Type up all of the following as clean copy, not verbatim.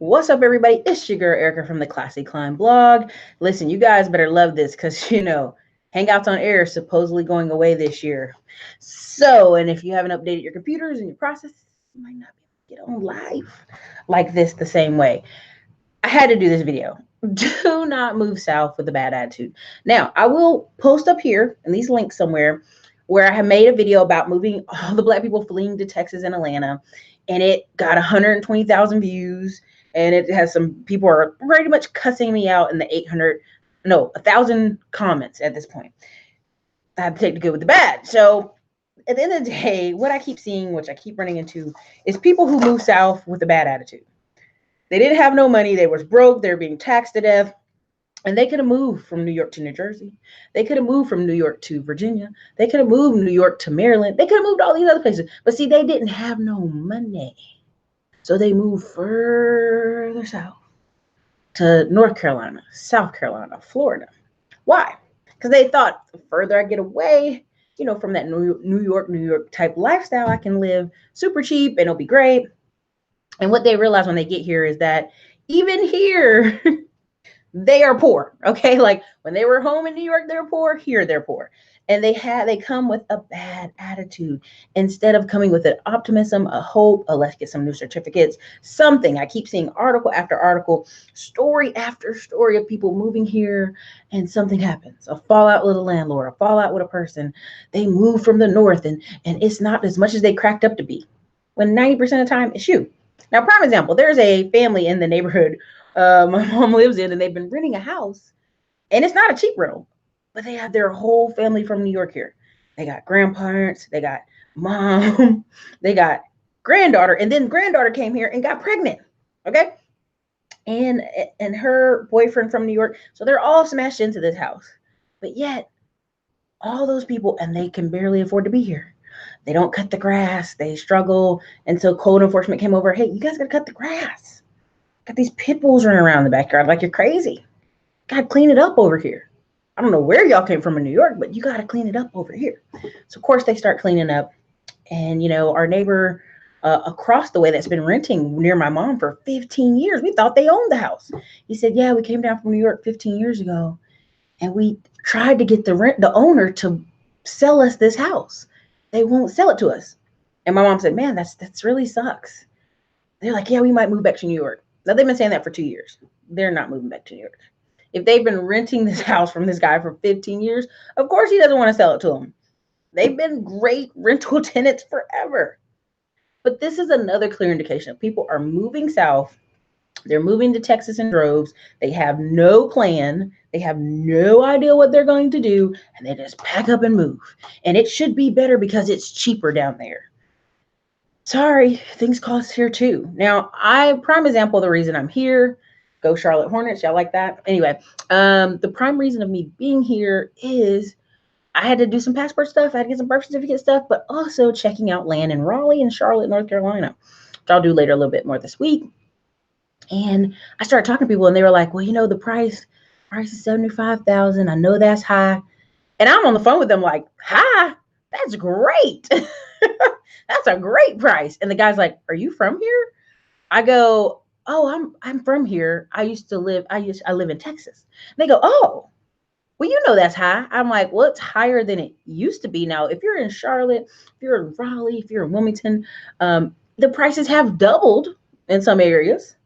What's up, everybody? It's your girl Erica from the Classy Climb blog. Listen, you guys better love this because, Hangouts on Air is supposedly going away this year. So, and if you haven't updated your computers and your processes, you might not be able to get on live like this the same way. I had to do this video. Do not move south with a bad attitude. Now, I will post up here in these links somewhere where I have made a video about moving all the Black people fleeing to Texas and Atlanta, and it got 120,000 views, and it has some people are pretty much cussing me out in the 1,000 comments at this point. I have to take the good with the bad. So at the end of the day, what I keep seeing, which I keep running into, is people who move south with a bad attitude. They didn't have no money. They was broke. They're being taxed to death. And they could have moved from New York to New Jersey. They could have moved from New York to Virginia. They could have moved New York to Maryland. They could have moved all these other places. But see, they didn't have no money. So they moved further south to North Carolina, South Carolina, Florida. Why? Because they thought the further I get away, from that New York type lifestyle, I can live super cheap and it'll be great. And what they realize when they get here is that even here, they are poor. Okay. Like when they were home in New York, they're poor. Here, they're poor. And they come with a bad attitude instead of coming with an optimism, a hope, let's get some new certificates, something. I keep seeing article after article, story after story of people moving here and something happens. A fallout with a landlord, a fallout with a person. They move from the north and it's not as much as they cracked up to be. When 90% of the time it's you. Now, prime example, there's a family in the neighborhood my mom lives in, and they've been renting a house, and it's not a cheap rental, but they have their whole family from New York here. They got grandparents, they got mom, they got granddaughter, and then granddaughter came here and got pregnant. Okay. And her boyfriend from New York. So they're all smashed into this house, but yet all those people, and they can barely afford to be here. They don't cut the grass. They struggle. And so code enforcement came over. Hey, you guys got to cut the grass. Got these pit bulls running around in the backyard like you're crazy. Got to clean it up over here. I don't know where y'all came from in New York, but you got to clean it up over here. So, of course, they start cleaning up. And, our neighbor across the way that's been renting near my mom for 15 years, we thought they owned the house. He said, yeah, we came down from New York 15 years ago, and we tried to get the owner to sell us this house. They won't sell it to us. And my mom said, man, that's really sucks. They're like, yeah, we might move back to New York. Now, they've been saying that for 2 years. They're not moving back to New York. If they've been renting this house from this guy for 15 years, of course he doesn't want to sell it to them. They've been great rental tenants forever. But this is another clear indication. People are moving south. They're moving to Texas in droves. They have no plan. They have no idea what they're going to do. And they just pack up and move. And it should be better because it's cheaper down there. Sorry, things cost here too. Now, prime example of the reason I'm here, go Charlotte Hornets, y'all like that? Anyway, the prime reason of me being here is I had to do some passport stuff. I had to get some birth certificate stuff, but also checking out land in Raleigh and Charlotte, North Carolina, which I'll do later a little bit more this week. And I started talking to people and they were like, well, the price is $75,000. I know that's high. And I'm on the phone with them like, high? That's great. That's a great price. And the guy's like, are you from here? I go, oh, I'm from here. I live in Texas. And they go, oh, well, that's high. I'm like, well, it's higher than it used to be. Now, if you're in Charlotte, if you're in Raleigh, if you're in Wilmington, the prices have doubled in some areas.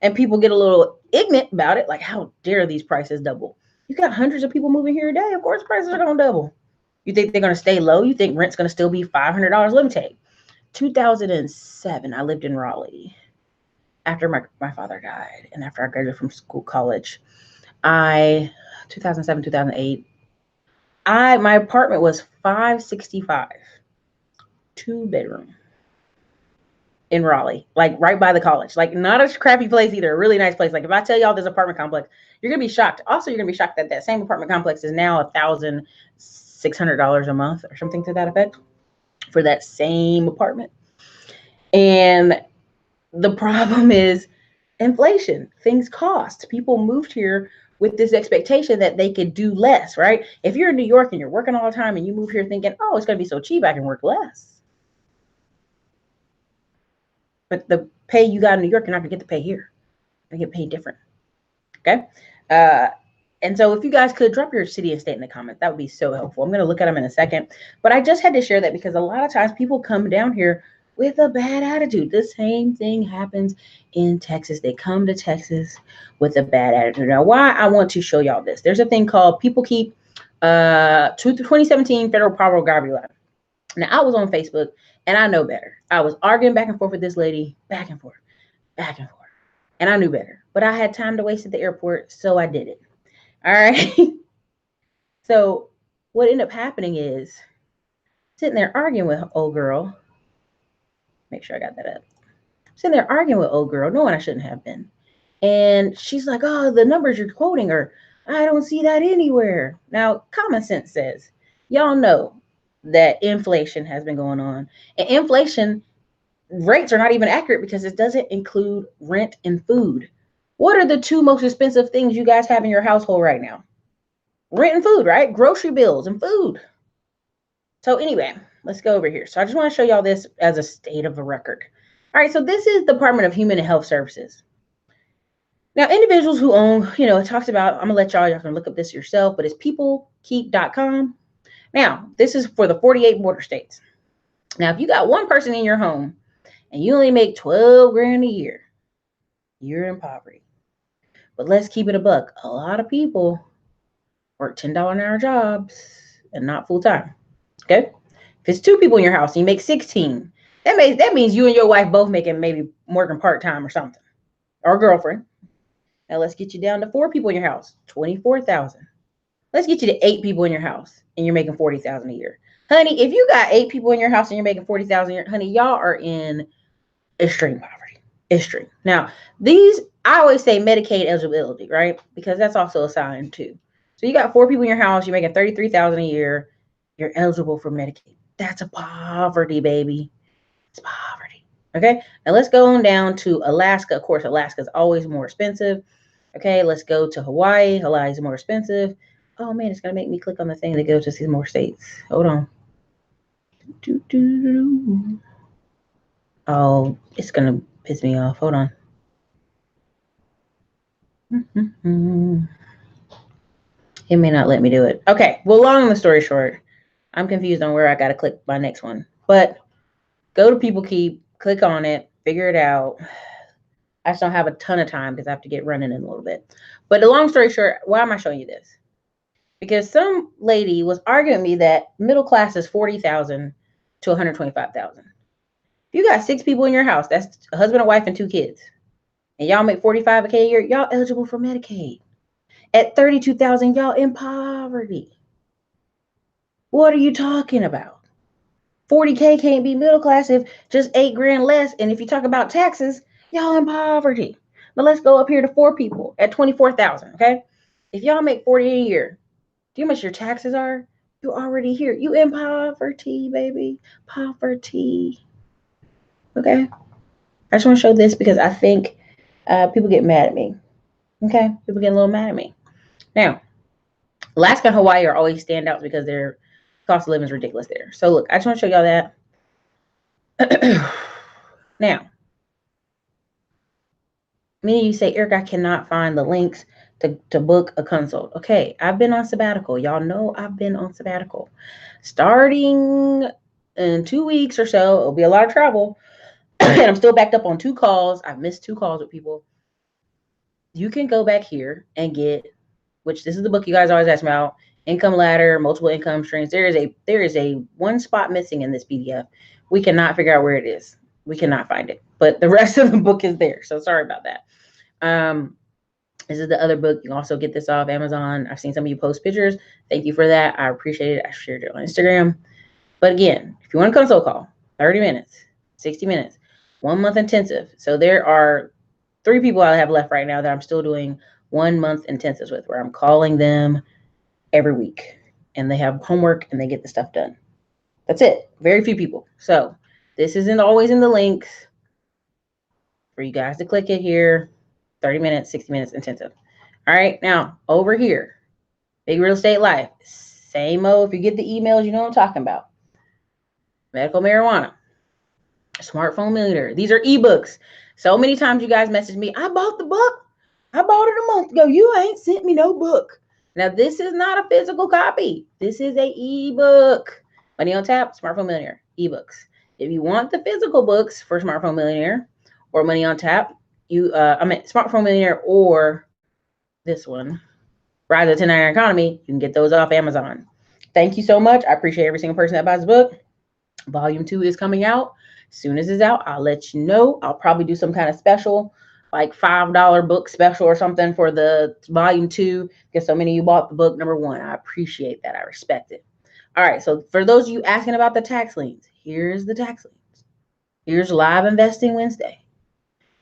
And people get a little ignorant about it. Like, how dare these prices double? You got hundreds of people moving here a day. Of course, prices are going to double. You think they're going to stay low? You think rent's going to still be $500? Let me tell you. 2007, I lived in Raleigh after my father died and after I graduated from college. 2007, 2008, my apartment was $565, 2-bedroom in Raleigh, like right by the college, like not a crappy place either, a really nice place. Like if I tell y'all this apartment complex, you're going to be shocked. Also, you're going to be shocked that same apartment complex is now $1,600 a month or something to that effect for that same apartment. And the problem is inflation. Things cost. People moved here with this expectation that they could do less, right? If you're in New York and you're working all the time and you move here thinking, oh, it's going to be so cheap, I can work less. But the pay you got in New York, you're not going to get the pay here. They get paid different. Okay. And so if you guys could drop your city and state in the comments, that would be so helpful. I'm going to look at them in a second, but I just had to share that because a lot of times people come down here with a bad attitude. The same thing happens in Texas. They come to Texas with a bad attitude. Now, why I want to show y'all this. There's a thing called People Keep 2017 Federal Power Garbage Line. Now, I was on Facebook and I know better. I was arguing back and forth with this lady, back and forth, back and forth. And I knew better, but I had time to waste at the airport, so I did it. All right. So what ended up happening is sitting there arguing with old girl. Make sure I got that up. Sitting there arguing with old girl, knowing I shouldn't have been. And she's like, oh, the numbers you're quoting are, I don't see that anywhere. Now, common sense says, y'all know that inflation has been going on. And inflation rates are not even accurate because it doesn't include rent and food. What are the two most expensive things you guys have in your household right now? Rent and food, right? Grocery bills and food. So anyway, let's go over here. So I just want to show y'all this as a state of the record. All right, so this is Department of Human and Health Services. Now, individuals who own, it talks about, I'm going to let y'all can look up this yourself, but it's peoplekeep.com. Now, this is for the 48 border states. Now, if you got one person in your home and you only make 12 grand a year, you're in poverty. But let's keep it a buck. A lot of people work $10 an hour jobs and not full time. Okay. If it's two people in your house and you make 16, that means you and your wife both making maybe working part-time or something, or a girlfriend. Now let's get you down to 4 people in your house, 24,000. Let's get you to 8 people in your house and you're making 40,000 a year. Honey, if you got 8 people in your house and you're making 40,000 a year, honey, y'all are in extreme poverty. Extreme. Now, I always say Medicaid eligibility, right? Because that's also a sign too. So you got 4 people in your house, you're making 33,000 a year, you're eligible for Medicaid. That's a poverty, baby. It's poverty. Okay. Now let's go on down to Alaska. Of course, Alaska is always more expensive. Okay. Let's go to Hawaii. Hawaii is more expensive. Oh man, it's going to make me click on the thing to go to see more states. Hold on. Oh, it's going to piss me off. Hold on. It may not let me do it. Okay. Well, long story short, I'm confused on where I got to click my next one. But go to People Keep, click on it, figure it out. I just don't have a ton of time because I have to get running in a little bit. But the long story short, why am I showing you this? Because some lady was arguing with me that middle class is 40,000 to 125,000. If you got 6 people in your house, that's a husband, a wife, and 2 kids, and y'all make 45K a year, y'all eligible for Medicaid. At 32,000, y'all in poverty. What are you talking about? 40K can't be middle class if just 8 grand less. And if you talk about taxes, y'all in poverty. Now let's go up here to 4 people at 24,000. Okay. If y'all make 40 a year, do you know how much your taxes are? You already here. You in poverty, baby. Poverty. Okay. I just want to show this because I think people get mad at me. Okay. People get a little mad at me. Now, Alaska and Hawaii are always standouts because their cost of living is ridiculous there. So look, I just want to show y'all that. Now, many of you say, Eric, I cannot find the links to book a consult. Okay, I've been on sabbatical. Y'all know I've been on sabbatical. Starting in 2 weeks or so, it'll be a lot of travel. And I'm still backed up on 2 calls. I've missed 2 calls with people. You can go back here and get, which this is the book you guys always ask me about, Income Ladder, Multiple Income Streams. There is a one spot missing in this PDF. We cannot figure out where it is. We cannot find it, but the rest of the book is there. So sorry about that. This is the other book. You can also get this off Amazon. I've seen some of you post pictures. Thank you for that. I appreciate it. I shared it on Instagram. But again, if you want a consult call, 30 minutes, 60 minutes, 1 month intensive. So there are 3 people I have left right now that I'm still doing 1 month intensives with, where I'm calling them every week and they have homework and they get the stuff done. That's it. Very few people. So this isn't always in the links for you guys to click it here. 30 minutes, 60 minutes intensive. All right. Now over here, Big Real Estate Life. Same old. If you get the emails, you know what I'm talking about. Medical marijuana. Smartphone Millionaire. These are ebooks. So many times you guys message me, I bought the book. I bought it a month ago. You ain't sent me no book. Now, this is not a physical copy. This is a ebook. Money on Tap, Smartphone Millionaire, ebooks. If you want the physical books for Smartphone Millionaire or Money on Tap, Smartphone Millionaire or this one, Rise of the 1099 Economy, you can get those off Amazon. Thank you so much. I appreciate every single person that buys the book. Volume 2 is coming out. As soon as it's out, I'll let you know. I'll probably do some kind of special, like $5 book special or something for the volume 2, because so many of you bought the book number 1. I appreciate that. I respect it. All right, so for those of you asking about the tax liens, here's the tax liens. Here's Live Investing Wednesday.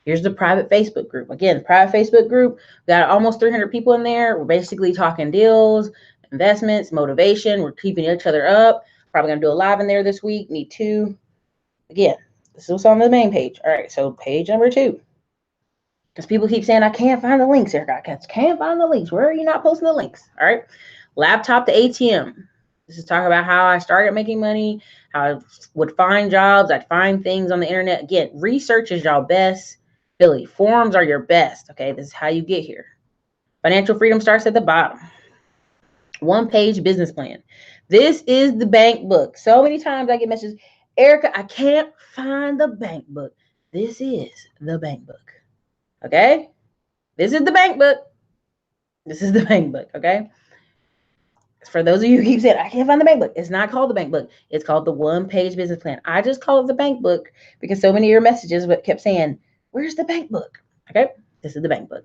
Here's the private Facebook group. Again, private Facebook group, got almost 300 people in there. We're basically talking deals, investments, motivation. We're keeping each other up. Probably going to do a live in there this week. Me too. Again, this is what's on the main page. All right, so page number 2. Because people keep saying, I can't find the links, Erica. I can't find the links. Where are you not posting the links? All right. Laptop to ATM. This is talking about how I started making money, how I would find jobs. I'd find things on the internet. Again, research is y'all best. Billy, forums are your best. Okay, this is how you get here. Financial freedom starts at the bottom. 1-page business plan. This is the bank book. So many times I get messages, Erica, I can't find the bank book. This is the bank book. Okay? This is the bank book. This is the bank book. Okay? For those of you who keep saying, I can't find the bank book. It's not called the bank book. It's called the 1-page business plan. I just call it the bank book because so many of your messages kept saying, where's the bank book? Okay? This is the bank book.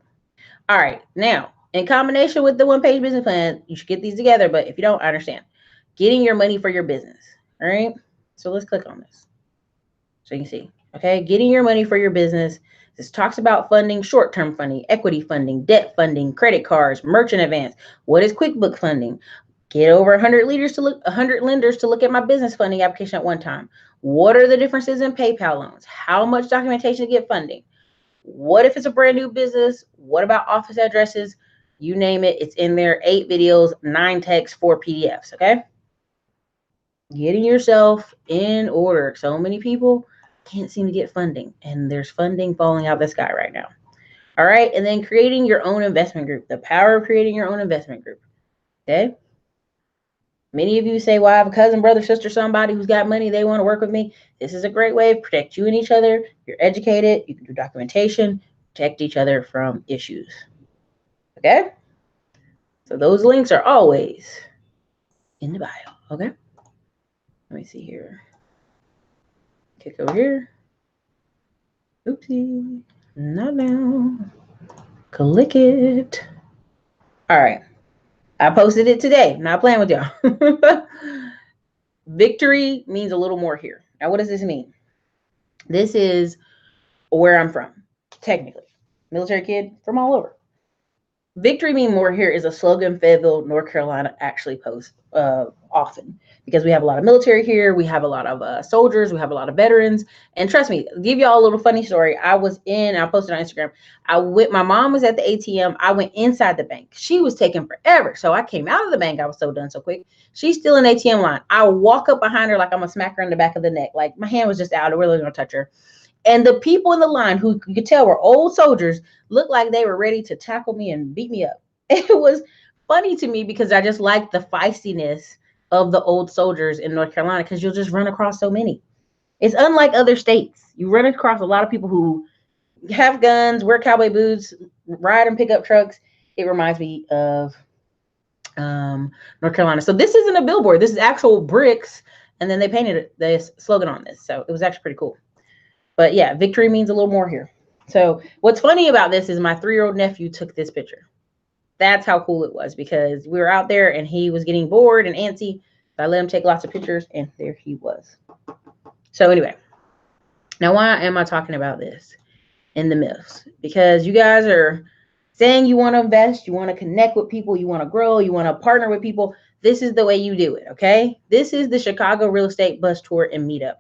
All right. Now, in combination with the 1-page business plan, you should get these together. But if you don't, I understand. Getting your money for your business. All right. So let's click on this so you can see. Okay. Getting your money for your business. This talks about funding, short-term funding, equity funding, debt funding, credit cards, merchant advance. What is QuickBooks funding? Get over 100 lenders to look at my business funding application at one time. What are the differences in PayPal loans? How much documentation to get funding? What if it's a brand new business? What about office addresses? You name it, it's in there. 8 videos, 9 texts, 4 PDFs, okay? Getting yourself in order. So many people can't seem to get funding, and there's funding falling out of the sky right now. All right, and then creating your own investment group. The power of creating your own investment group, okay? Many of you say, well, I have a cousin, brother, sister, somebody who's got money. They want to work with me. This is a great way to protect you and each other. You're educated. You can do documentation, protect each other from issues. Okay? So those links are always in the bio. Okay? Let me see here. Click over here. Oopsie. Not now. Click it. All right. I posted it today. Not playing with y'all. Victory means a little more here. Now, what does this mean? This is where I'm from, technically. Military kid from all over. Victory mean more here is a slogan Fayetteville, North Carolina actually posts often because we have a lot of military here. We have a lot of soldiers. We have a lot of veterans. And trust me, give y'all a little funny story. I posted on Instagram. My mom was at the ATM. I went inside the bank. She was taking forever. So I came out of the bank. I was so done so quick. She's still in ATM line. I walk up behind her like I'm going to smack her in the back of the neck. Like my hand was just out. I really going to touch her. And the people in the line who you could tell were old soldiers looked like they were ready to tackle me and beat me up. It was funny to me because I just like the feistiness of the old soldiers in North Carolina because you'll just run across so many. It's unlike other states. You run across a lot of people who have guns, wear cowboy boots, ride in pickup trucks. It reminds me of North Carolina. So this isn't a billboard. This is actual bricks. And then they painted this slogan on this. So it was actually pretty cool. But yeah, victory means a little more here. So what's funny about this is my 3-year-old nephew took this picture. That's how cool it was because we were out there and he was getting bored and antsy. I let him take lots of pictures and there he was. So anyway, now why am I talking about this in the myths? Because you guys are saying you want to invest, you want to connect with people, you want to grow, you want to partner with people. This is the way you do it, okay? This is the Chicago Real Estate Bus Tour and Meetup.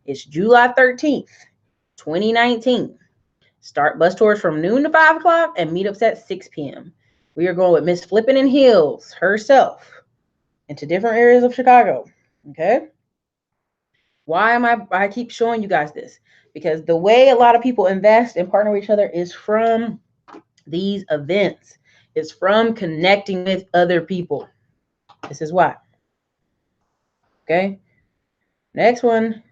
It's July 13th. 2019. Start bus tours from noon to 5 o'clock and meetups at 6 p.m. We are going with Miss Flippin' in Heels herself into different areas of Chicago. Okay. Why am I keep showing you guys this? Because the way a lot of people invest and partner with each other is from these events. It's from connecting with other people. This is why. Okay. Next one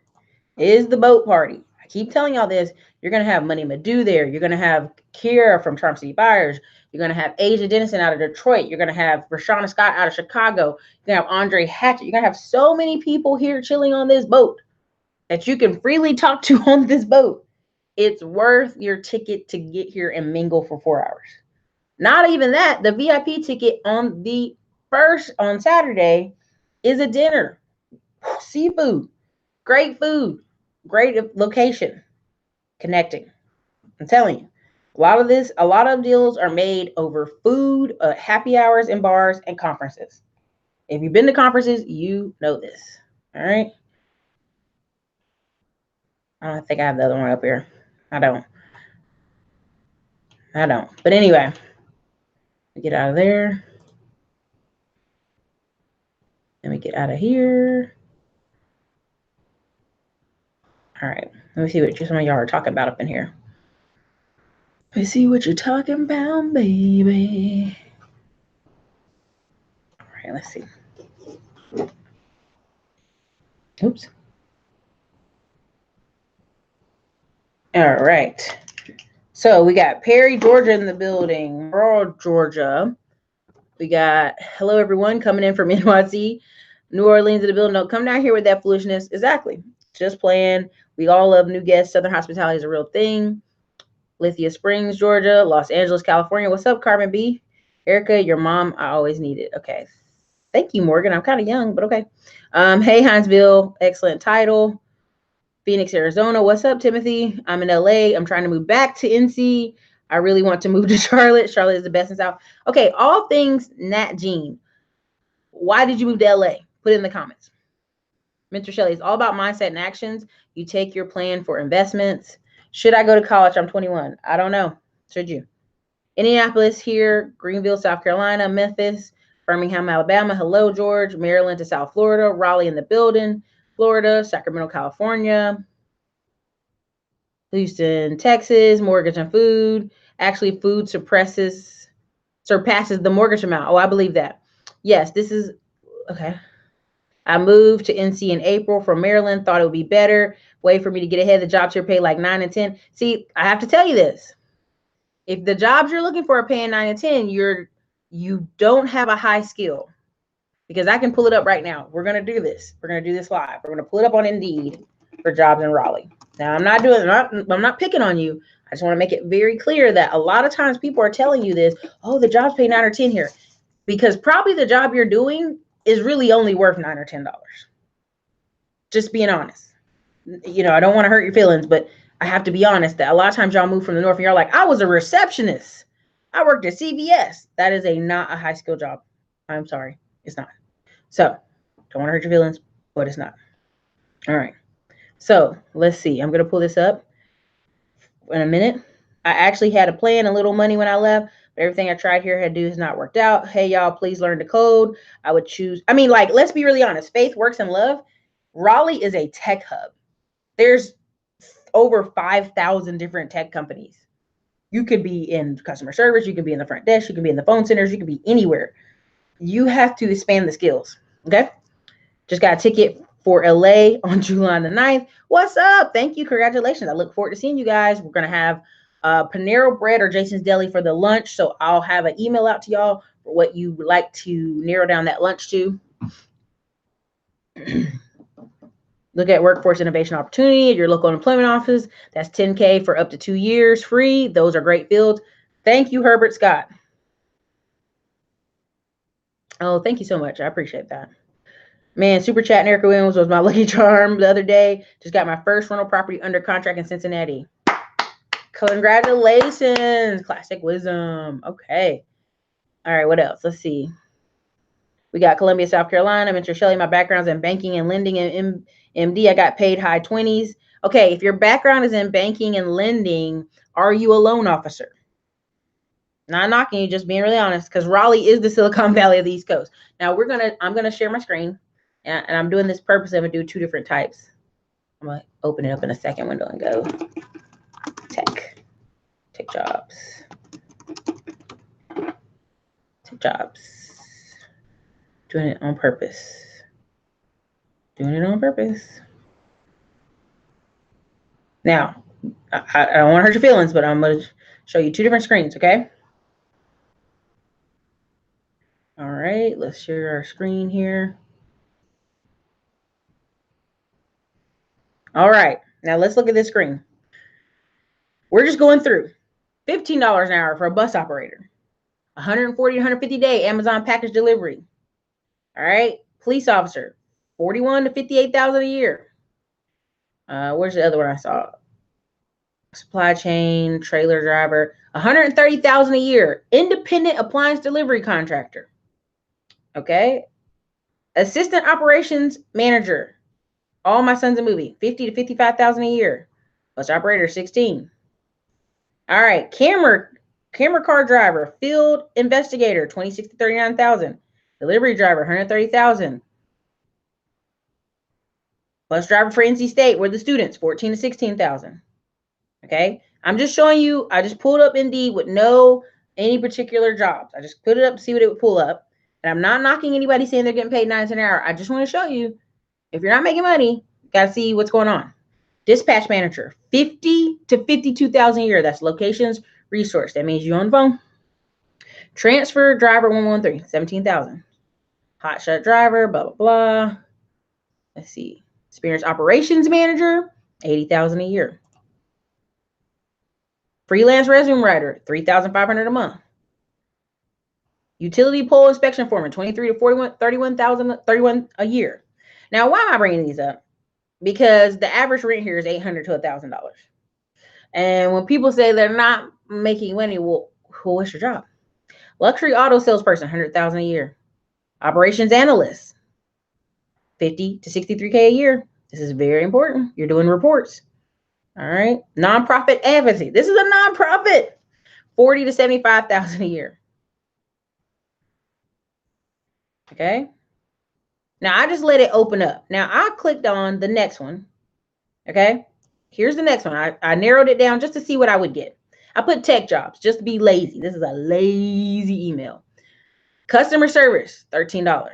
is the boat party. I keep telling y'all this. You're going to have Money Madu there. You're going to have Kira from Charm City Buyers. You're going to have Asia Dennison out of Detroit. You're going to have Rashana Scott out of Chicago. You're going to have Andre Hatchett. You're going to have so many people here chilling on this boat that you can freely talk to on this boat. It's worth your ticket to get here and mingle for 4 hours. Not even that. The VIP ticket on Saturday is a dinner. Seafood. Great food. Great location. Connecting. I'm telling you. A lot of deals are made over food, happy hours in bars, and conferences. If you've been to conferences, you know this. All right. I don't think I have the other one up here. I don't. But anyway, get out of there. Let me get out of here. All right. Let me see what some of y'all are talking about up in here. Let me see what you're talking about, baby. All right. Let's see. Oops. All right. So we got Perry, Georgia in the building. Rural Georgia. We got hello everyone coming in from NYC. New Orleans in the building. Don't come down here with that foolishness. Exactly. Just playing. We all love new guests. Southern hospitality is a real thing. Lithia Springs, Georgia. Los Angeles, California. What's up, Carmen B? Erica, your mom, I always need it. Okay. Thank you, Morgan. I'm kind of young, but okay. Hey, Hinesville. Excellent title. Phoenix, Arizona. What's up, Timothy? I'm in LA. I'm trying to move back to NC. I really want to move to Charlotte. Charlotte is the best in South. Okay, all things Nat Jean. Why did you move to LA? Put it in the comments. Mr. Shelley, it's all about mindset and actions. You take your plan for investments. Should I go to college? I'm 21. I don't know. Should you? Indianapolis here, Greenville, South Carolina, Memphis, Birmingham, Alabama. Hello, George. Maryland to South Florida. Raleigh in the building. Florida, Sacramento, California. Houston, Texas. Mortgage and food. Actually, food surpasses the mortgage amount. Oh, I believe that. Yes, this is okay. I moved to NC in April from Maryland. Thought it would be better way for me to get ahead. The jobs here pay like 9 and 10. See, I have to tell you this. If the jobs you're looking for are paying 9 and 10, you don't have a high skill. Because I can pull it up right now. We're going to do this. We're going to do this live. We're going to pull it up on Indeed for jobs in Raleigh. Now, I'm not picking on you. I just want to make it very clear that a lot of times people are telling you this, oh, the jobs pay 9 or 10 here. Because probably the job you're doing is really only worth $9 or $10. Just being honest. You know, I don't want to hurt your feelings, but I have to be honest that a lot of times y'all move from the north and you're like, I was a receptionist. I worked at CVS. That is not a high skill job. I'm sorry. It's not. So don't want to hurt your feelings, but it's not. All right. So let's see. I'm going to pull this up in a minute. I actually had a plan, a little money when I left. Everything I tried here had to do has not worked out. Hey, y'all, please learn to code. I would choose. I mean, like, let's be really honest. Faith, works, and love. Raleigh is a tech hub. There's over 5,000 different tech companies. You could be in customer service. You could be in the front desk. You could be in the phone centers. You could be anywhere. You have to expand the skills. Okay. Just got a ticket for LA on July the 9th. What's up? Thank you. Congratulations. I look forward to seeing you guys. We're going to have Panero Bread or Jason's Deli for the lunch. So I'll have an email out to y'all for what you would like to narrow down that lunch to. Look at workforce innovation opportunity at your local employment office. That's $10K for up to 2 years free. Those are great fields. Thank you, Herbert Scott. Oh, thank you so much. I appreciate that. Man, Super Chat and Erica Williams was my lucky charm the other day. Just got my first rental property under contract in Cincinnati. Congratulations. Classic wisdom. Okay. All right, what else? Let's see. We got Columbia, South Carolina. Mr. Shelley, my background's in banking and lending and MD. I got paid high 20s. Okay, if your background is in banking and lending, are you a loan officer? Not knocking you, just being really honest, because Raleigh is the Silicon Valley of the East Coast. Now I'm gonna share my screen, and I'm doing this purpose of it. Do 2 different types. I'm going to open it up in a second window and go tech jobs. Tech jobs. Doing it on purpose. Doing it on purpose. Now, I don't want to hurt your feelings, but I'm going to show you two different screens, okay? All right, let's share our screen here. All right, now let's look at this screen. We're just going through. $15 an hour for a bus operator. 140 to 150 day Amazon package delivery. All right, police officer, 41 to 58,000 a year. Where's the other one I saw? Supply chain, trailer driver, 130,000 a year. Independent appliance delivery contractor. Okay. Assistant operations manager. All My Son's a Movie, 50 to 55,000 a year. Bus operator, 16. All right, camera car driver, field investigator, 26 to 39,000. Delivery driver, 130,000. Bus driver for NC State, we're the students, 14 to 16,000. Okay, I'm just showing you. I just pulled up Indeed with no any particular jobs. I just put it up to see what it would pull up. And I'm not knocking anybody saying they're getting paid 9 cents an hour. I just want to show you, if you're not making money, you got to see what's going on. Dispatch manager, 50 to 52,000 a year. That's locations resource. That means you on the phone. Transfer driver 113, 17,000. Hotshot driver, blah, blah, blah. Let's see. Experience operations manager, 80,000 a year. Freelance resume writer, 3,500 a month. Utility pole inspection foreman, 23 to 41, 31 a year. Now, why am I bringing these up? Because the average rent here is $800 to $1,000. And when people say they're not making money, well, what's your job? Luxury auto salesperson, 100,000 a year. Operations analyst, 50 to 63K a year. This is very important. You're doing reports. All right. Nonprofit advocacy. This is a nonprofit. 40 to 75,000 a year. Okay. Now I just let it open up. Now I clicked on the next one. Okay. Here's the next one. I narrowed it down just to see what I would get. I put tech jobs just to be lazy. This is a lazy email. Customer service, $13.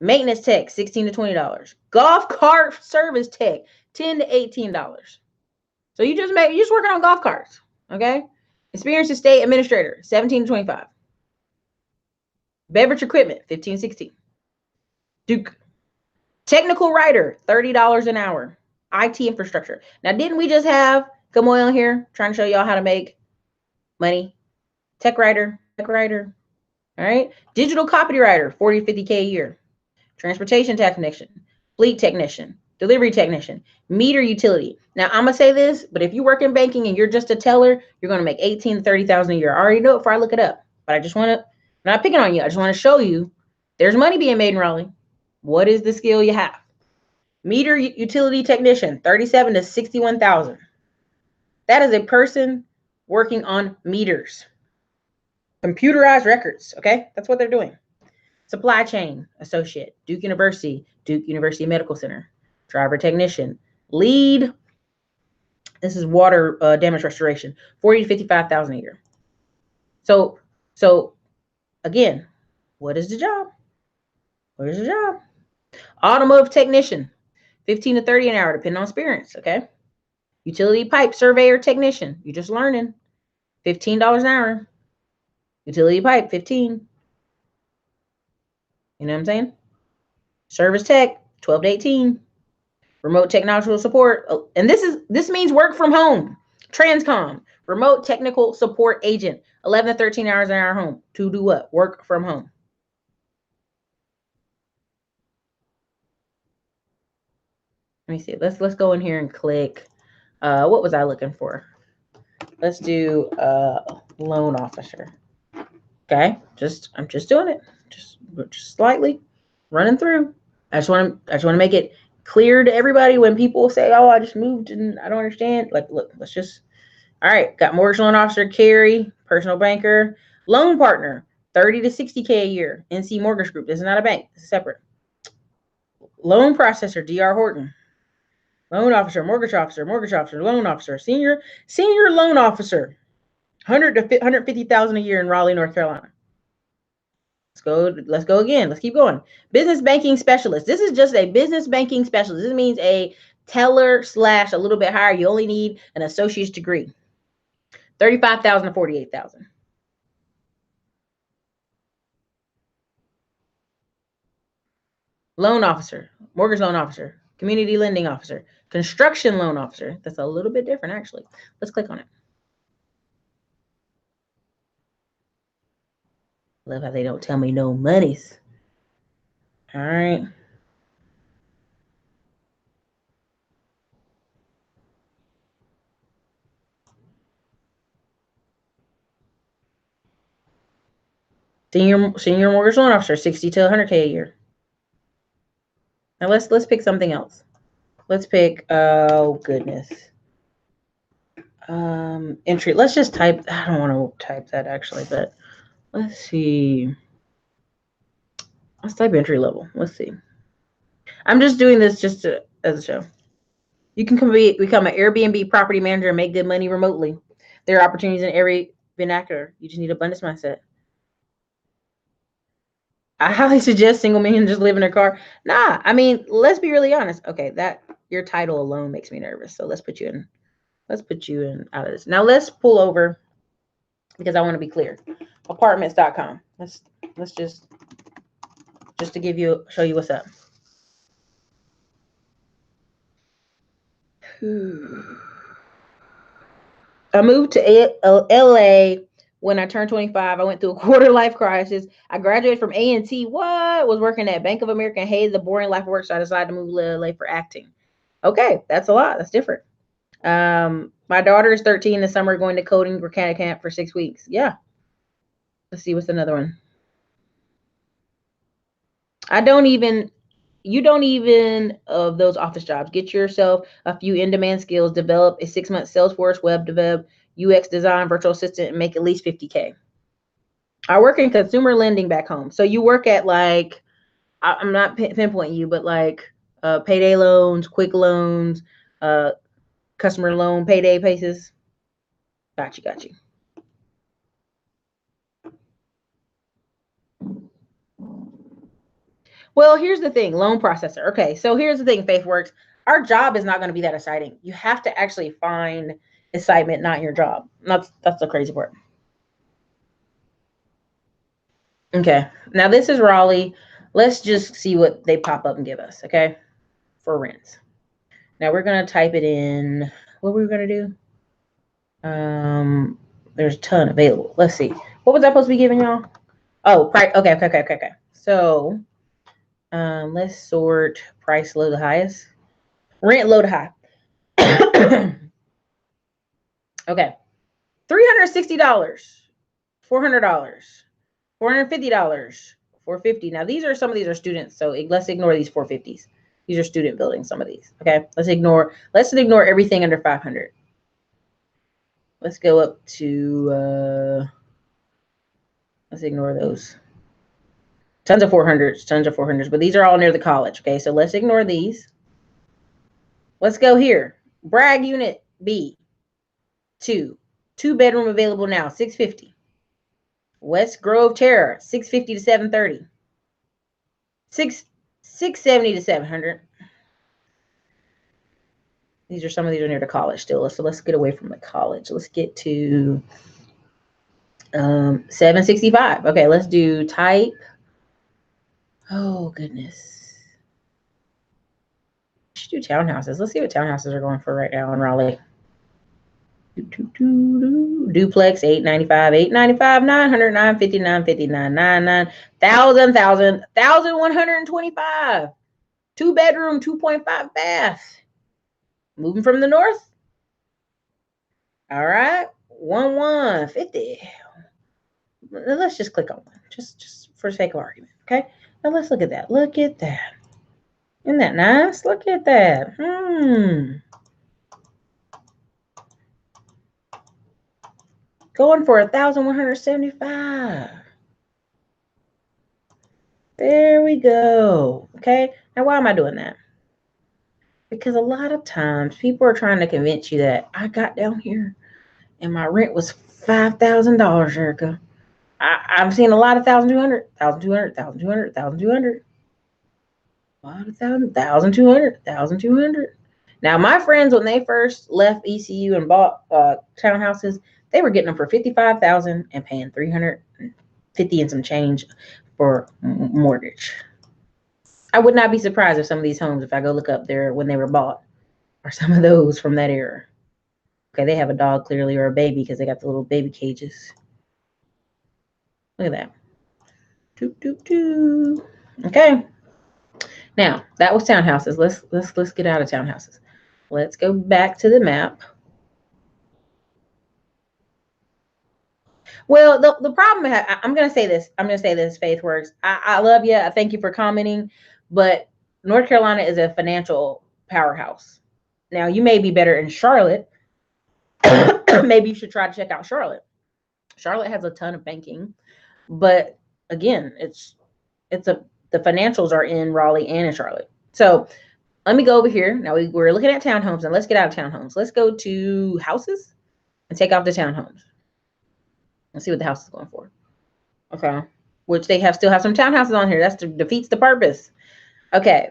Maintenance tech, $16 to $20. Golf cart service tech, $10 to $18. So you just working on golf carts, okay? Experienced estate administrator, 17 to 25. Beverage equipment, 15 to 16. Duke. Technical writer, $30 an hour. IT infrastructure. Now, didn't we just have Gamoy on here trying to show y'all how to make money? Tech writer. All right. Digital copywriter, 40 to 50K a year. Transportation technician, fleet technician, delivery technician, meter utility. Now, I'm going to say this, but if you work in banking and you're just a teller, you're going to make 18 to 30,000 a year. I already know it before I look it up, but I just want to, I'm not picking on you. I just want to show you there's money being made in Raleigh. What is the skill you have? Meter utility technician, 37 to 61,000. That is a person working on meters. Computerized records, okay? That's what they're doing. Supply chain associate, Duke University Medical Center. Driver technician, lead. This is water damage restoration, 40 to 55,000 a year. So again, what is the job? Where's the job? Automotive technician, 15 to 30 an hour, depending on experience, okay? Utility pipe surveyor technician, you're just learning, $15 an hour. Utility pipe, 15. You know what I'm saying? Service tech, 12 to 18. Remote technological support, and this means work from home. Transcom, remote technical support agent, 11 to 13 hours an hour home. To do what? Work from home. Let me see. Let's go in here and click. What was I looking for? Let's do loan officer. Okay, I'm just doing it, just slightly running through. I just want to make it clear to everybody when people say, "Oh, I just moved and I don't understand." Like, look, let's just. All right, got mortgage loan officer, Carrie, personal banker, loan partner, 30 to 60K a year. NC Mortgage Group. This is not a bank. This is separate. Loan processor, DR Horton. loan officer, mortgage officer, loan officer, senior loan officer, 100 to 150,000 a year in Raleigh, North Carolina. Let's go again. Let's keep going. Business banking specialist. This is just a business banking specialist. This means a teller / a little bit higher. You only need an associate's degree. 35,000 to 48,000. Loan officer, mortgage loan officer, community lending officer, construction loan officer. That's a little bit different, actually. Let's click on it. Love how they don't tell me no monies. All right. Senior mortgage loan officer, 60 to 100K a year. Now let's pick something else. Let's pick, oh goodness. Entry. Let's just type. I don't want to type that actually, but let's see. Let's type entry level. Let's see. I'm just doing this just as a show. You can become an Airbnb property manager and make good money remotely. There are opportunities in every vernacular. You just need abundance mindset. I highly suggest single men just live in their car. Nah, I mean, let's be really honest. Okay, that your title alone makes me nervous. So let's put you in. Let's put you in out of this. Now let's pull over because I want to be clear. Apartments.com. Let's just to show you what's up. I moved to LA when I turned 25. I went through a quarter life crisis. I graduated from A&T. Was working at Bank of America and hated the boring life of work, so I decided to move to LA for acting. Okay, that's a lot. That's different. My daughter is 13 this summer, going to coding mechanic camp for 6 weeks. Yeah. Let's see what's another one. You don't even of those office jobs. Get yourself a few in-demand skills, develop a 6-month Salesforce web dev, UX design, virtual assistant, and make at least 50K. I work in consumer lending back home. So you work at like, I'm not pinpointing you, but like payday loans, quick loans, customer loan, payday places. Got you. Well, here's the thing, loan processor. Okay, so here's the thing, FaithWorks. Our job is not going to be that exciting. You have to actually find excitement, not your job. That's the crazy part. Okay, now this is Raleigh. Let's just see what they pop up and give us, okay, for rents. Now we're going to type it in. What were we going to do? There's a ton available. Let's see. What was I supposed to be giving y'all? Oh, price. Okay. So let's sort price low to highest. Rent low to high. Okay. $360, $400, $450, $450. Now some of these are students, so let's ignore these 450s. These are student buildings, some of these. Okay. Let's ignore everything under 500. Let's go up to let's ignore those. Tons of 400s, but these are all near the college. Okay, so let's ignore these. Let's go here. Bragg Unit B, 2-bedroom available now, $650. West Grove Terra, $650 to $730. $670 to $700. Some of these are near the college still. So let's get away from the college. Let's get to $765. Okay, let's do type. Oh goodness. We should do townhouses. Let's see what townhouses are going for right now in Raleigh. Duplex, $895, $900, $950, $950, $999, $1,000, $1,125. 2-bedroom, 2.5 bath. Moving from the north. All right, 1,150. Let's just click on one, just for the sake of argument. Okay. Now let's look at that. Look at that. Isn't that nice? Look at that. Going for 1,175. There we go. Okay. Now why am I doing that? Because a lot of times people are trying to convince you that I got down here and my rent was $5,000, Erica. I've seen a lot of 1,200, 1,200, 1,200, 1,200. A lot of 1,200, 1,200. Now, my friends, when they first left ECU and bought townhouses, they were getting them for $55,000 and paying $350 and some change for mortgage. I would not be surprised if some of these homes, if I go look up there when they were bought, are some of those from that era. Okay, they have a dog clearly, or a baby, because they got the little baby cages. Look at that. Toot, toot, toot. Okay. Now, that was townhouses. Let's get out of townhouses. Let's go back to the map. Well, the problem, I'm going to say this. I'm going to say this, FaithWorks. I love you. I thank you for commenting. But North Carolina is a financial powerhouse. Now, you may be better in Charlotte. Maybe you should try to check out Charlotte. Charlotte has a ton of banking. But again, the financials are in Raleigh and in Charlotte. So let me go over here. Now we're looking at townhomes, and let's get out of townhomes. Let's go to houses and take off the townhomes. Let's see what the house is going for. Okay. Which they still have some townhouses on here. That defeats the purpose. Okay.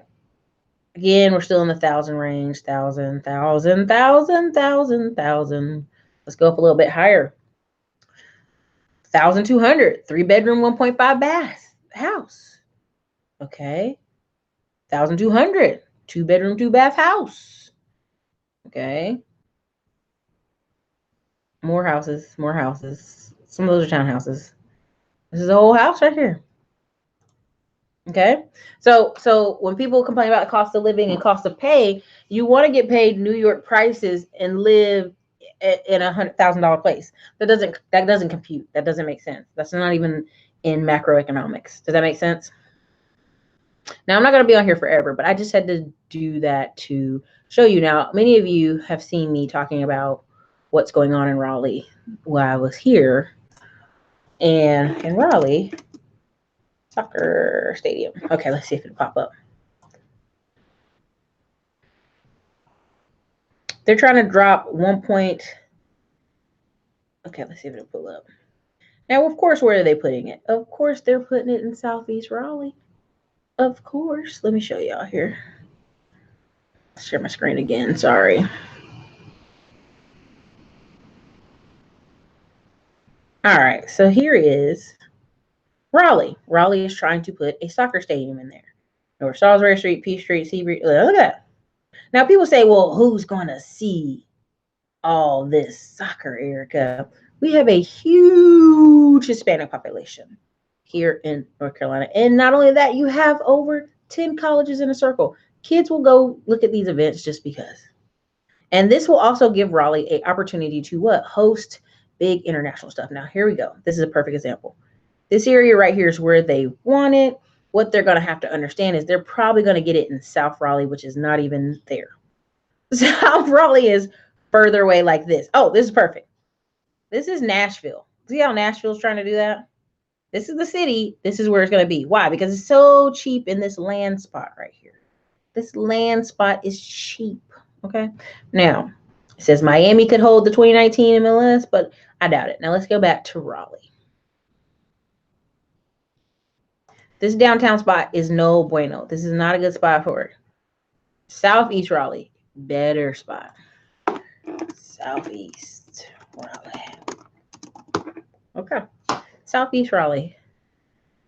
Again, we're still in the 1,000 range. 1,000, 1,000, 1,000, 1,000, 1,000. Let's go up a little bit higher. 1,200. 3-bedroom, 1.5 bath house. Okay. 1,200. 2-bedroom, 2-bath house. Okay. More houses, more houses. Some of those are townhouses. This is a whole house right here. Okay. So when people complain about the cost of living and cost of pay, you want to get paid New York prices and live in a $100,000 place. That doesn't compute. That doesn't make sense. That's not even in macroeconomics. Does that make sense? Now, I'm not going to be on here forever, but I just had to do that to show you. Now, many of you have seen me talking about what's going on in Raleigh while I was here. And in Raleigh, soccer stadium. Okay, let's see if it'll pop up. They're trying to drop 1 point. Okay, let's see if it'll pull up. Now, of course, where are they putting it? Of course, they're putting it in Southeast Raleigh. Of course. Let me show y'all here. Share my screen again. Sorry. All right. So here is Raleigh. Raleigh is trying to put a soccer stadium in there. North Salisbury Street, P Street, Seabreeze. Look at that. Now, people say, well, who's going to see all this soccer, Erica? We have a huge Hispanic population here in North Carolina. And not only that, you have over 10 colleges in a circle. Kids will go look at these events just because. And this will also give Raleigh an opportunity to what? Host big international stuff. Now, here we go. This is a perfect example. This area right here is where they want it. What they're going to have to understand is they're probably going to get it in South Raleigh, which is not even there. South Raleigh is further away like this. Oh, this is perfect. This is Nashville. See how Nashville's trying to do that? This is the city. This is where it's going to be. Why? Because it's so cheap in this land spot right here. This land spot is cheap. Okay. Now, it says Miami could hold the 2019 MLS, but I doubt it. Now, let's go back to Raleigh. This downtown spot is no bueno. This is not a good spot for it. Southeast Raleigh, better spot. Southeast Raleigh. Okay. Southeast Raleigh.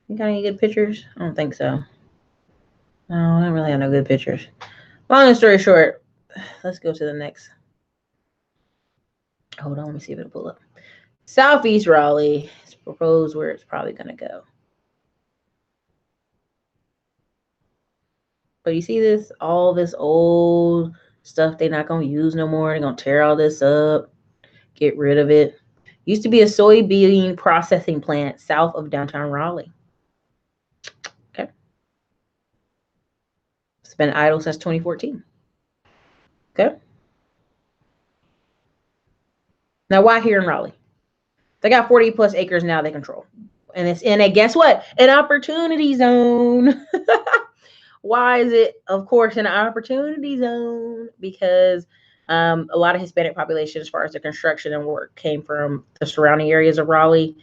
You got any good pictures? I don't think so. No, I don't really have no good pictures. Long story short, let's go to the next. Hold on, let me see if it'll pull up. Southeast Raleigh is proposed where it's probably going to go. But you see this, all this old stuff they're not going to use no more. They're going to tear all this up, get rid of it. Used to be a soybean processing plant south of downtown Raleigh. Okay. It's been idle since 2014. Okay. Now, why here in Raleigh? They got 40 plus acres now they control. And it's in a, guess what? An opportunity zone. Why is it? Of course, an opportunity zone, because a lot of Hispanic population, as far as the construction and work, came from the surrounding areas of Raleigh.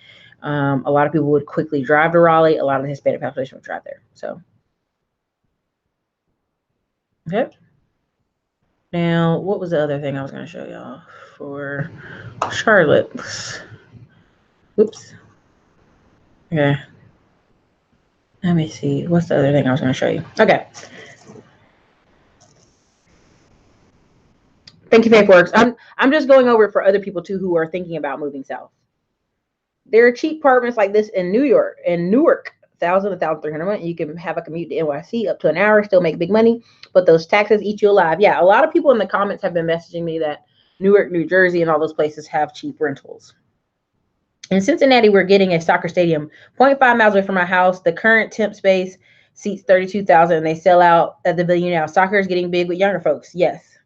A lot of people would quickly drive to Raleigh. A lot of the Hispanic population would drive there. So, okay. Now, what was the other thing I was going to show y'all for Charlotte? Oops. Okay. Let me see. What's the other thing I was going to show you? Okay. Thank you, Paperworks. I'm just going over it for other people too who are thinking about moving south. There are cheap apartments like this in New York, 1,300 a month. You can have a commute to NYC up to an hour, still make big money, but those taxes eat you alive. Yeah, a lot of people in the comments have been messaging me that Newark, New Jersey, and all those places have cheap rentals. In Cincinnati, we're getting a soccer stadium 0.5 miles away from my house. The current temp space seats 32,000, and they sell out at the venue now. Soccer is getting big with younger folks. Yes.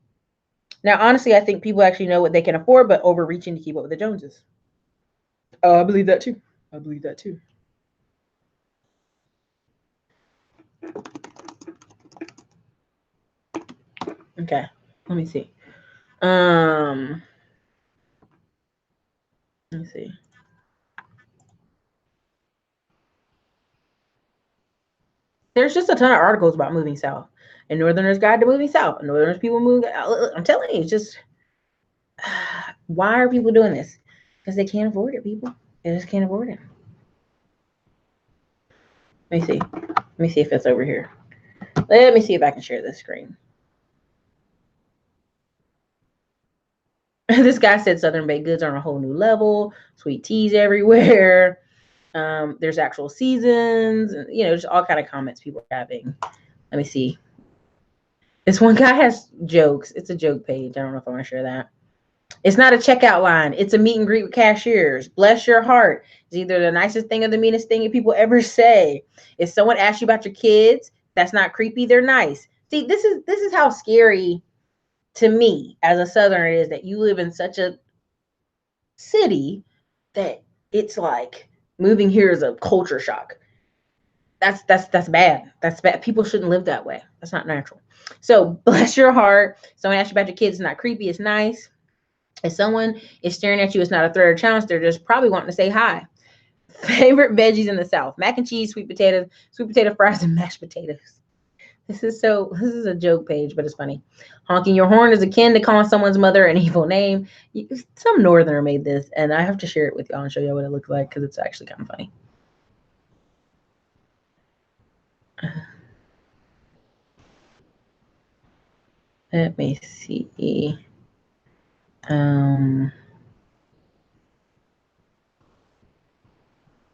Now, honestly, I think people actually know what they can afford, but overreaching to keep up with the Joneses. Oh, I believe that too. I believe that too. Okay, let me see. Let me see. There's just a ton of articles about moving south. And Northerners Guide to Moving South. Northerners people move. I'm telling you, it's just why are people doing this? Because they can't afford it, people. They just can't afford it. Let me see. Let me see if it's over here. Let me see if I can share this screen. This guy said Southern baked goods are on a whole new level. Sweet teas everywhere. There's actual seasons, and just all kind of comments people are having. Let me see. This one guy has jokes. It's a joke page. I don't know if I want to share that. It's not a checkout line. It's a meet and greet with cashiers. Bless your heart. It's either the nicest thing or the meanest thing people ever say. If someone asks you about your kids, that's not creepy. They're nice. See, this is how scary to me as a Southerner it is that you live in such a city that it's like moving here is a culture shock. That's bad. That's bad. People shouldn't live that way. That's not natural. So bless your heart. Someone asks you about your kids, it's not creepy, it's nice. If someone is staring at you, it's not a threat or challenge. They're just probably wanting to say hi. Favorite veggies in the South: mac and cheese, sweet potato fries, and mashed potatoes. This is a joke page, but it's funny. Honking your horn is akin to calling someone's mother an evil name. Some Northerner made this, and I have to share it with y'all and show you what it looks like because it's actually kind of funny. Let me see.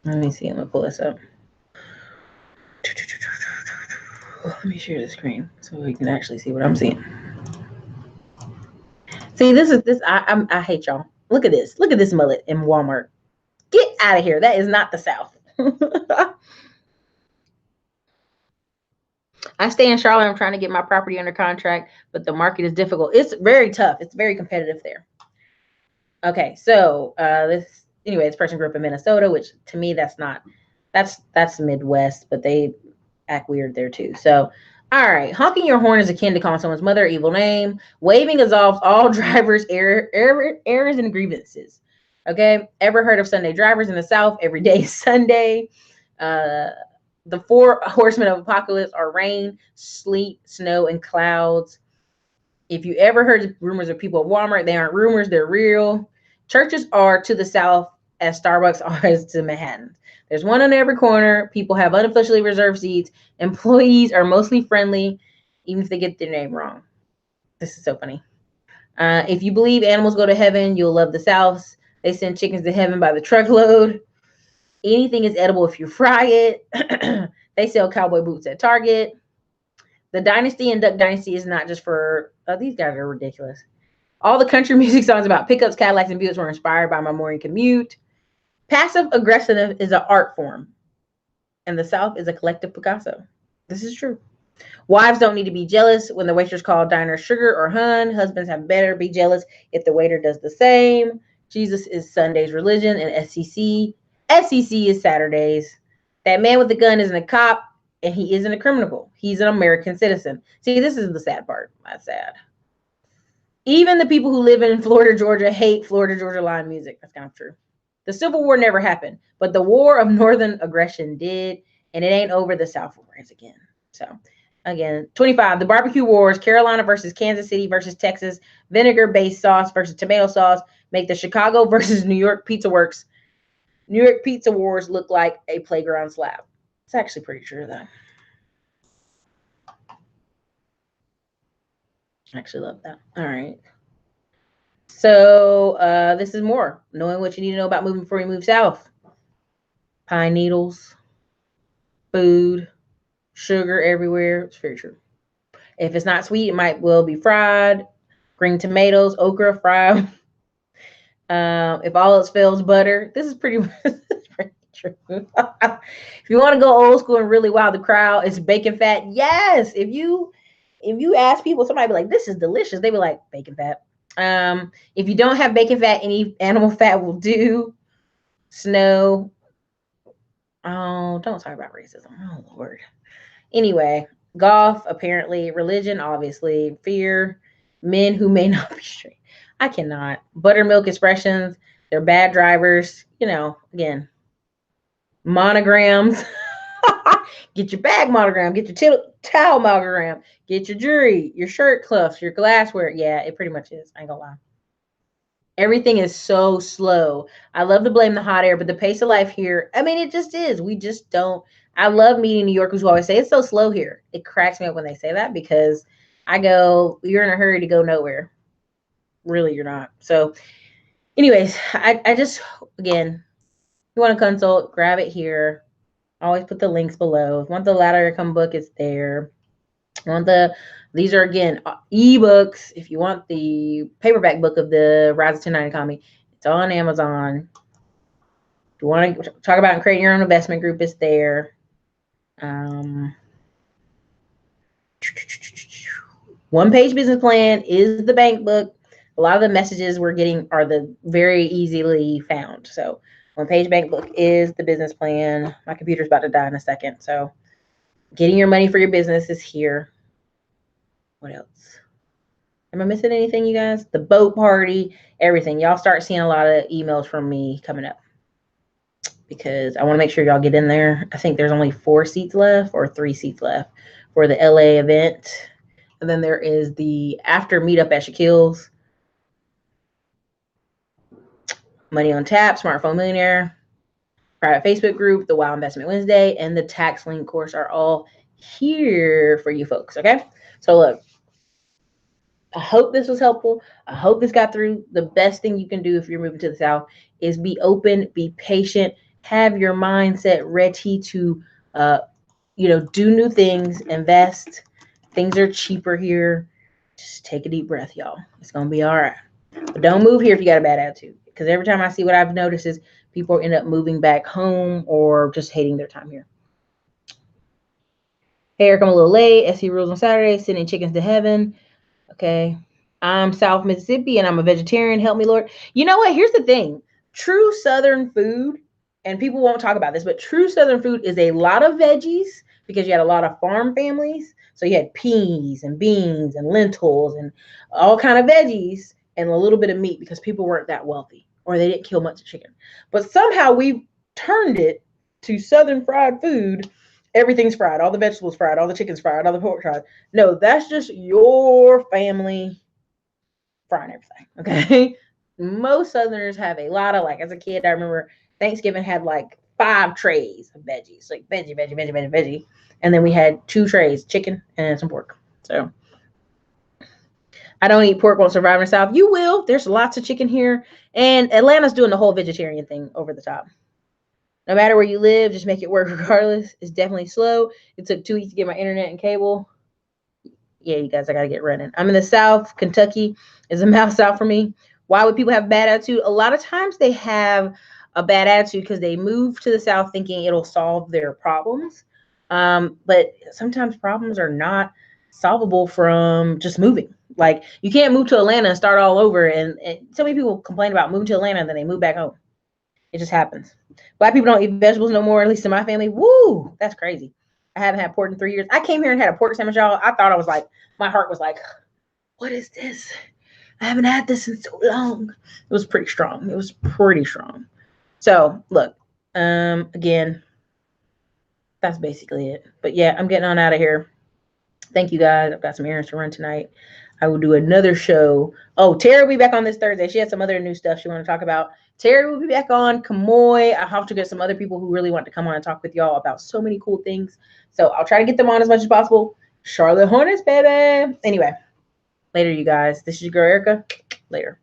Let me see. I'm gonna pull this up. Let me share the screen so we can actually see what I'm seeing. See, this. I hate y'all. Look at this. Look at this mullet in Walmart. Get out of here. That is not the South. I stay in Charlotte. I'm trying to get my property under contract, but the market is difficult. It's very tough. It's very competitive there. Okay, so this person grew up in Minnesota, which to me that's Midwest, but they act weird there too. So, all right, honking your horn is akin to calling someone's mother an evil name. Waving absolves all drivers' errors and grievances. Okay, ever heard of Sunday drivers in the South? Every day is Sunday. The 4 horsemen of apocalypse are rain, sleet, snow, and clouds. If you ever heard rumors of people at Walmart, they aren't rumors, they're real. Churches are to the South as Starbucks are to Manhattan. There's one on every corner. People have unofficially reserved seats. Employees are mostly friendly, even if they get their name wrong. This is so funny. If you believe animals go to heaven, you'll love the South. They send chickens to heaven by the truckload. Anything is edible if you fry it. They sell cowboy boots at Target. The Dynasty and Duck Dynasty is not just for these guys are ridiculous. All the country music songs about pickups, Cadillacs, and Buicks were inspired by my morning commute. Passive aggressive is an art form, and the South is a collective Picasso. This is true. Wives don't need to be jealous when the waitress called diner sugar or hun. Husbands have better be jealous if the waiter does the same. Jesus is Sunday's religion, and SEC is Saturdays. That man with the gun isn't a cop. and he isn't a criminal. He's an American citizen. See, this is the sad part. That's sad. Even the people who live in Florida, Georgia, hate Florida, Georgia line music. That's kind of true. The Civil War never happened, but the War of Northern Aggression did, and it ain't over. The South will rise again. So, again, 25, the barbecue wars, Carolina versus Kansas City versus Texas, vinegar-based sauce versus tomato sauce, make the Chicago versus New York Pizza Works, New York Pizza Wars look like a playground slab. It's actually pretty true, though. I actually love that. All right. So this is more. Knowing what you need to know about moving before you move south. Pine needles, food, sugar everywhere. It's very true. If it's not sweet, it might well be fried. Green tomatoes, okra, fried. If all else fails, butter. This is pretty true. If you want to go old school and really wow the crowd, it's bacon fat. Yes. If you ask people, somebody be like, this is delicious. They be like, bacon fat. If you don't have bacon fat, any animal fat will do. Snow. Oh, don't talk about racism. Oh, Lord. Anyway, golf, apparently. Religion, obviously. Fear. Men who may not be straight. I cannot. Buttermilk expressions. They're bad drivers. You know, again. Monograms. Get your bag monogram. Get your towel monogram. Get your jewelry, your shirt cuffs, your glassware. Yeah, it pretty much is. I ain't gonna lie. Everything is so slow. I love to blame the hot air, but the pace of life here, I mean, it just is. We just don't. I love meeting New Yorkers who always say it's so slow here. It cracks me up when they say that because I go, you're in a hurry to go nowhere. Really, you're not. So, anyways, I just, again, if you want to consult, grab it here. I always put the links below. If you want the Ladder Income book, it's there. These are, again, ebooks. If you want the paperback book of the Rise of 1090 Economy, it's on Amazon. If you want to talk about creating your own investment group, it's there. One-page business plan is the bank book. A lot of the messages we're getting are the very easily found. So one-page bank book is the business plan. My computer's about to die in a second. So getting your money for your business is here. What else? Am I missing anything, you guys? The boat party, everything. Y'all start seeing a lot of emails from me coming up because I want to make sure y'all get in there. I think there's only 4 seats left or 3 seats left for the LA event. And then there is the after meetup at Shaquille's. Money on Tap, Smartphone Millionaire, private Facebook group, the Wow Investment Wednesday, and the Tax Link course are all here for you folks, okay? So look, I hope this was helpful. I hope this got through. The best thing you can do if you're moving to the South is be open, be patient, have your mindset ready to, do new things, invest. Things are cheaper here. Just take a deep breath, y'all. It's going to be all right. But don't move here if you got a bad attitude. Because every time I see what I've noticed is people end up moving back home or just hating their time here. Hey, Eric, I'm a little late. SE rules on Saturday, sending chickens to heaven. Okay. I'm South Mississippi and I'm a vegetarian. Help me, Lord. You know what? Here's the thing. True Southern food, and people won't talk about this, but true Southern food is a lot of veggies because you had a lot of farm families. So you had peas and beans and lentils and all kind of veggies and a little bit of meat because people weren't that wealthy or they didn't kill much chicken. But somehow we've turned it to Southern fried food. Everything's fried. All the vegetables fried. All the chicken's fried. All the pork fried. No, that's just your family frying everything. Okay. Most Southerners have a lot of, like, as a kid, I remember Thanksgiving had like 5 trays of veggies, like veggie. And then we had 2 trays, chicken and some pork. So I don't eat pork, won't survive in the South. You will. There's lots of chicken here. And Atlanta's doing the whole vegetarian thing over the top. No matter where you live, just make it work regardless. It's definitely slow. It took 2 weeks to get my internet and cable. Yeah, you guys, I got to get running. I'm in the South. Kentucky is a mile south for me. Why would people have bad attitude? A lot of times they have a bad attitude because they move to the South thinking it'll solve their problems. But sometimes problems are not solvable from just moving. Like, you can't move to Atlanta and start all over. And so many people complain about moving to Atlanta and then they move back home. It just happens. Black people don't eat vegetables no more, at least in my family. Woo, that's crazy. I haven't had pork in 3 years. I came here and had a pork sandwich, y'all. I thought I was like, my heart was like, what is this? I haven't had this in so long. It was pretty strong. It was pretty strong. So look, again, that's basically it. But yeah, I'm getting on out of here. Thank you guys. I've got some errands to run tonight. I will do another show. Oh, Terry will be back on this Thursday. She has some other new stuff she want to talk about. Terry will be back on. Kamoy. I have to get some other people who really want to come on and talk with y'all about so many cool things. So I'll try to get them on as much as possible. Charlotte Hornets, baby. Anyway, later, you guys. This is your girl, Erica. Later.